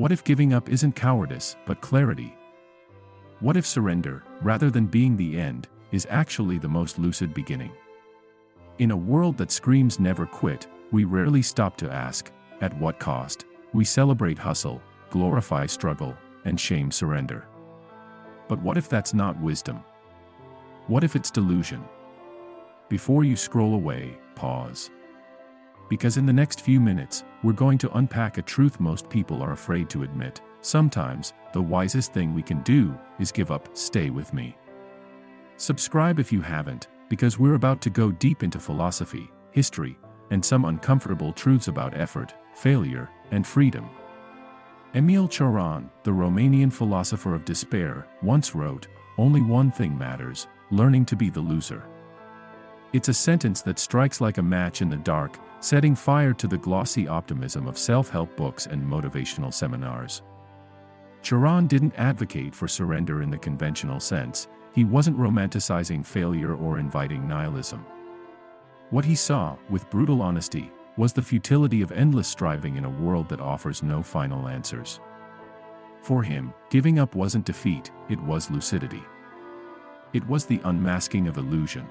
What if giving up isn't cowardice, but clarity? What if surrender, rather than being the end, is actually the most lucid beginning? In a world that screams never quit, we rarely stop to ask, at what cost? We celebrate hustle, glorify struggle, and shame surrender. But what if that's not wisdom? What if it's delusion? Before you scroll away, pause. Because in the next few minutes, we're going to unpack a truth most people are afraid to admit. Sometimes, the wisest thing we can do is give up. Stay with me. Subscribe if you haven't, because we're about to go deep into philosophy, history, and some uncomfortable truths about effort, failure, and freedom. Emil Cioran, the Romanian philosopher of despair, once wrote, "Only one thing matters, learning to be the loser." It's a sentence that strikes like a match in the dark, setting fire to the glossy optimism of self-help books and motivational seminars. Cioran didn't advocate for surrender in the conventional sense. He wasn't romanticizing failure or inviting nihilism. What he saw, with brutal honesty, was the futility of endless striving in a world that offers no final answers. For him, giving up wasn't defeat, it was lucidity. It was the unmasking of illusion.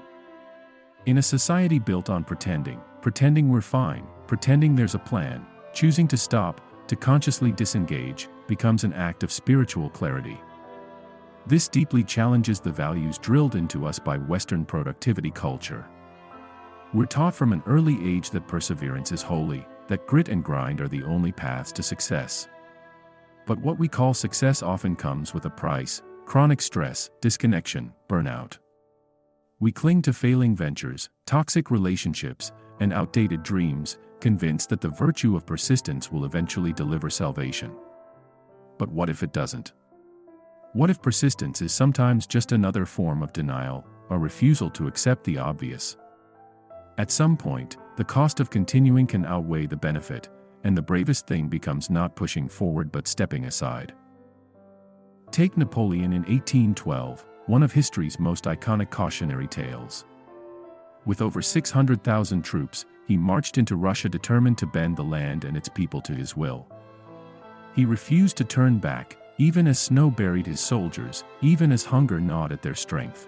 In a society built on pretending we're fine, pretending there's a plan, choosing to stop, to consciously disengage, becomes an act of spiritual clarity. This deeply challenges the values drilled into us by Western productivity culture. We're taught from an early age that perseverance is holy, that grit and grind are the only paths to success. But what we call success often comes with a price: chronic stress, disconnection, burnout. We cling to failing ventures, toxic relationships, and outdated dreams, convinced that the virtue of persistence will eventually deliver salvation. But what if it doesn't? What if persistence is sometimes just another form of denial, a refusal to accept the obvious? At some point, the cost of continuing can outweigh the benefit, and the bravest thing becomes not pushing forward but stepping aside. Take Napoleon in 1812, one of history's most iconic cautionary tales. With over 600,000 troops, he marched into Russia determined to bend the land and its people to his will. He refused to turn back, even as snow buried his soldiers, even as hunger gnawed at their strength.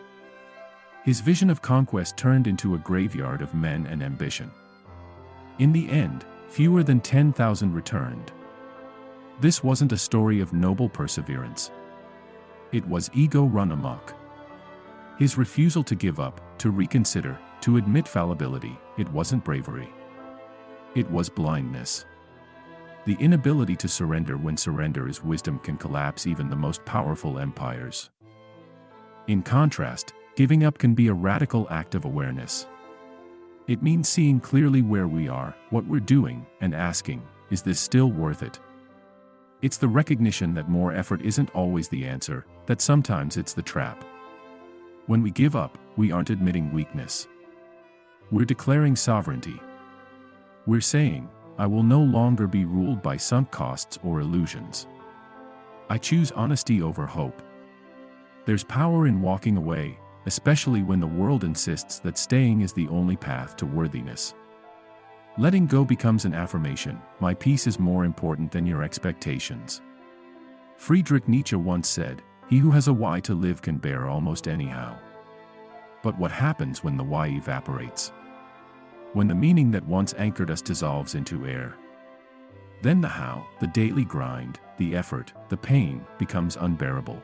His vision of conquest turned into a graveyard of men and ambition. In the end, fewer than 10,000 returned. This wasn't a story of noble perseverance. It was ego run amok. His refusal to give up, to reconsider, to admit fallibility, it wasn't bravery. It was blindness. The inability to surrender when surrender is wisdom can collapse even the most powerful empires. In contrast, giving up can be a radical act of awareness. It means seeing clearly where we are, what we're doing, and asking, is this still worth it? It's the recognition that more effort isn't always the answer, that sometimes it's the trap. When we give up, we aren't admitting weakness. We're declaring sovereignty. We're saying, I will no longer be ruled by sunk costs or illusions. I choose honesty over hope. There's power in walking away, especially when the world insists that staying is the only path to worthiness. Letting go becomes an affirmation: my peace is more important than your expectations. Friedrich Nietzsche once said, "He who has a why to live can bear almost anyhow." But what happens when the why evaporates? When the meaning that once anchored us dissolves into air? Then the how, the daily grind, the effort, the pain, becomes unbearable.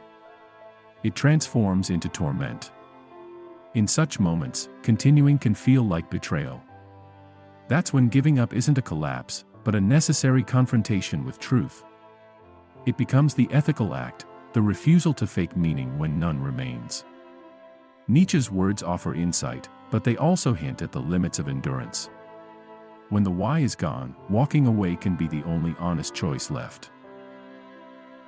It transforms into torment. In such moments, continuing can feel like betrayal. That's when giving up isn't a collapse, but a necessary confrontation with truth. It becomes the ethical act, the refusal to fake meaning when none remains. Nietzsche's words offer insight, but they also hint at the limits of endurance. When the why is gone, walking away can be the only honest choice left.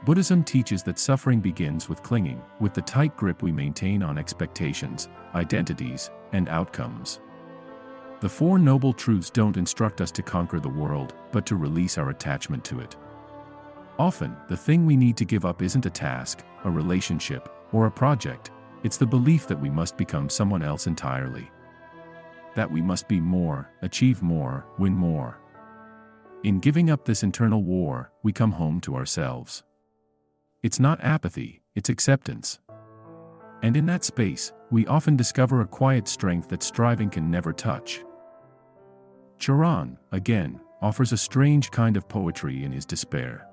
Buddhism teaches that suffering begins with clinging, with the tight grip we maintain on expectations, identities, and outcomes. The Four Noble Truths don't instruct us to conquer the world, but to release our attachment to it. Often, the thing we need to give up isn't a task, a relationship, or a project. It's the belief that we must become someone else entirely. That we must be more, achieve more, win more. In giving up this internal war, we come home to ourselves. It's not apathy, it's acceptance. And in that space, we often discover a quiet strength that striving can never touch. Cioran, again, offers a strange kind of poetry in his despair.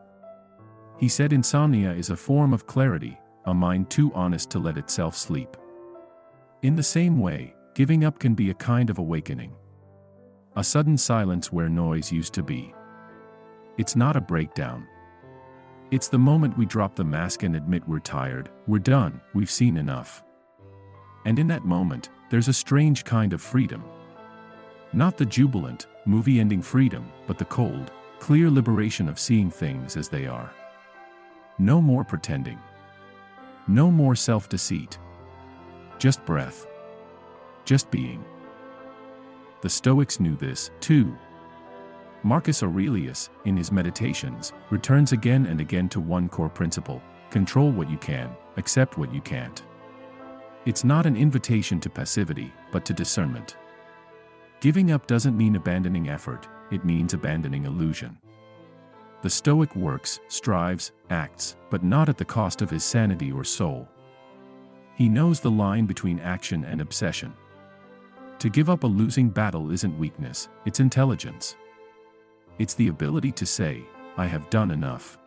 He said insomnia is a form of clarity, a mind too honest to let itself sleep. In the same way, giving up can be a kind of awakening. A sudden silence where noise used to be. It's not a breakdown. It's the moment we drop the mask and admit we're tired, we're done, we've seen enough. And in that moment, there's a strange kind of freedom. Not the jubilant, movie-ending freedom, but the cold, clear liberation of seeing things as they are. No more pretending. No more self-deceit. Just breath. Just being. The Stoics knew this, too. Marcus Aurelius, in his Meditations, returns again and again to one core principle: control what you can, accept what you can't. It's not an invitation to passivity, but to discernment. Giving up doesn't mean abandoning effort, it means abandoning illusion. The Stoic works, strives, acts, but not at the cost of his sanity or soul. He knows the line between action and obsession. To give up a losing battle isn't weakness, it's intelligence. It's the ability to say, I have done enough.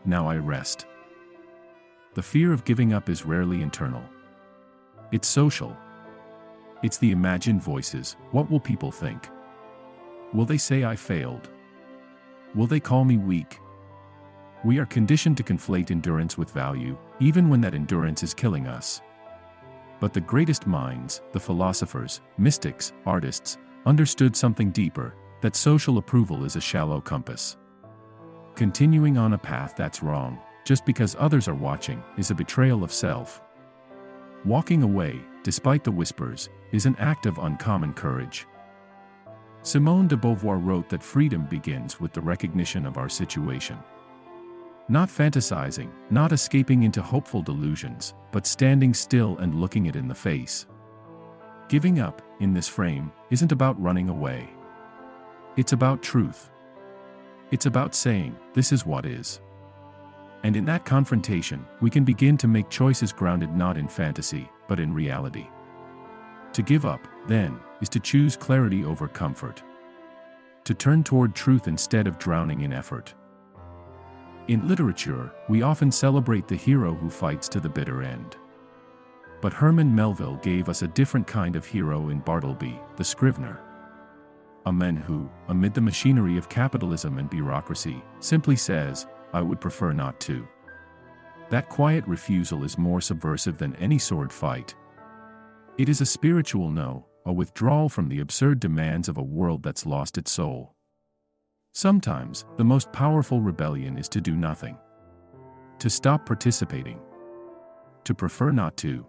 Now I rest. The fear of giving up is rarely internal. It's social. It's the imagined voices. What will people think? Will they say I failed? Will they call me weak? We are conditioned to conflate endurance with value, even when that endurance is killing us. But the greatest minds, the philosophers, mystics, artists, understood something deeper, that social approval is a shallow compass. Continuing on a path that's wrong, just because others are watching, is a betrayal of self. Walking away, despite the whispers, is an act of uncommon courage. Simone de Beauvoir wrote that freedom begins with the recognition of our situation. Not fantasizing, not escaping into hopeful delusions, but standing still and looking it in the face. Giving up, in this frame, isn't about running away. It's about truth. It's about saying, this is what is. And in that confrontation, we can begin to make choices grounded not in fantasy, but in reality. To give up, then, is to choose clarity over comfort. To turn toward truth instead of drowning in effort. In literature, we often celebrate the hero who fights to the bitter end. But Herman Melville gave us a different kind of hero in Bartleby, the Scrivener. A man who, amid the machinery of capitalism and bureaucracy, simply says, I would prefer not to. That quiet refusal is more subversive than any sword fight. It is a spiritual no, a withdrawal from the absurd demands of a world that's lost its soul. Sometimes, the most powerful rebellion is to do nothing. To stop participating. To prefer not to.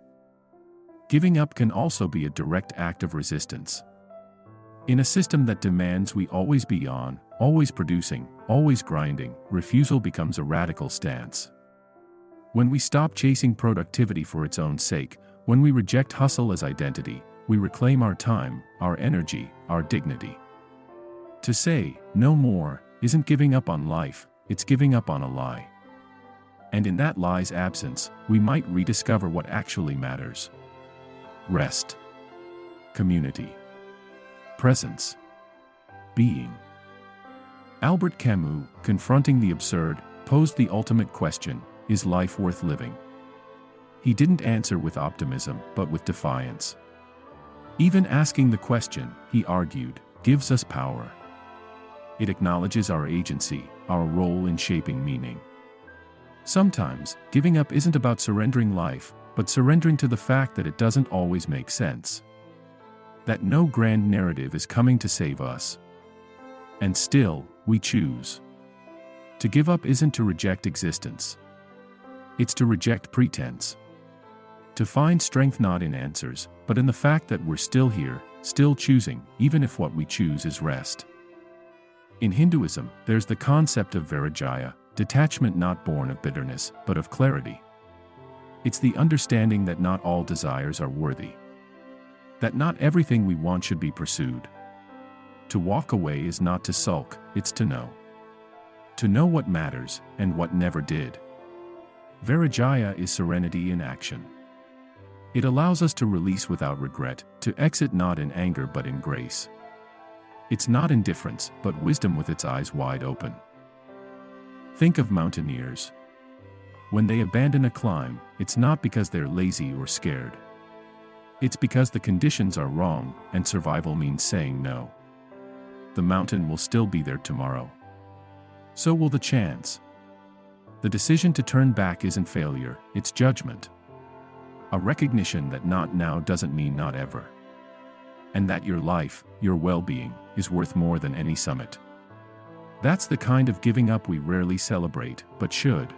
Giving up can also be a direct act of resistance. In a system that demands we always be on, always producing, always grinding, refusal becomes a radical stance. When we stop chasing productivity for its own sake, when we reject hustle as identity, we reclaim our time, our energy, our dignity. To say, no more, isn't giving up on life, it's giving up on a lie. And in that lie's absence, we might rediscover what actually matters. Rest. Community. Presence. Being. Albert Camus, confronting the absurd, posed the ultimate question, is life worth living? He didn't answer with optimism, but with defiance. Even asking the question, he argued, gives us power. It acknowledges our agency, our role in shaping meaning. Sometimes, giving up isn't about surrendering life, but surrendering to the fact that it doesn't always make sense. That no grand narrative is coming to save us. And still, we choose. To give up isn't to reject existence. It's to reject pretense. To find strength not in answers, but in the fact that we're still here, still choosing, even if what we choose is rest. In Hinduism, there's the concept of vairagya, detachment not born of bitterness, but of clarity. It's the understanding that not all desires are worthy. That not everything we want should be pursued. To walk away is not to sulk, it's to know. To know what matters, and what never did. Vairagya is serenity in action. It allows us to release without regret, to exit not in anger but in grace. It's not indifference, but wisdom with its eyes wide open. Think of mountaineers. When they abandon a climb, it's not because they're lazy or scared. It's because the conditions are wrong, and survival means saying no. The mountain will still be there tomorrow. So will the chance. The decision to turn back isn't failure, it's judgment. A recognition that not now doesn't mean not ever. And that your life, your well-being, is worth more than any summit. That's the kind of giving up we rarely celebrate, but should.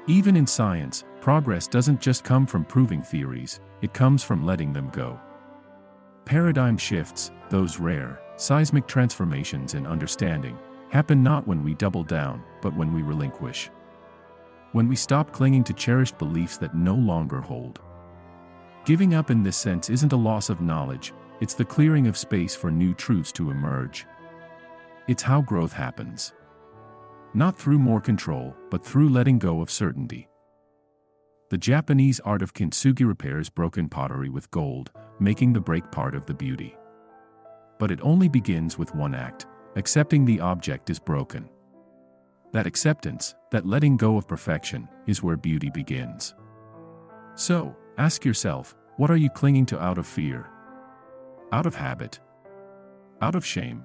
Even in science, progress doesn't just come from proving theories, it comes from letting them go. Paradigm shifts, those rare, seismic transformations in understanding, happen not when we double down, but when we relinquish. When we stop clinging to cherished beliefs that no longer hold. Giving up in this sense isn't a loss of knowledge, it's the clearing of space for new truths to emerge. It's how growth happens. Not through more control, but through letting go of certainty. The Japanese art of kintsugi repairs broken pottery with gold, making the break part of the beauty. But it only begins with one act, accepting the object is broken. That acceptance, that letting go of perfection, is where beauty begins. So, ask yourself, what are you clinging to out of fear? Out of habit? Out of shame?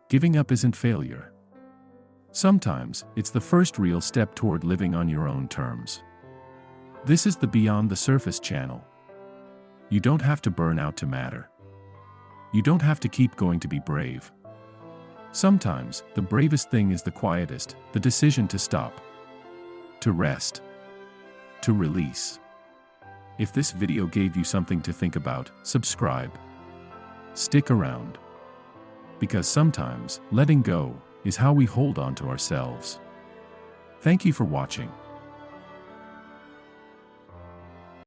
Giving up isn't failure. Sometimes, it's the first real step toward living on your own terms. This is the Beyond the Surface channel. You don't have to burn out to matter. You don't have to keep going to be brave. Sometimes, the bravest thing is the quietest, the decision to stop. To rest. To release. If this video gave you something to think about, subscribe. Stick around. Because sometimes, letting go is how we hold on to ourselves. Thank you for watching.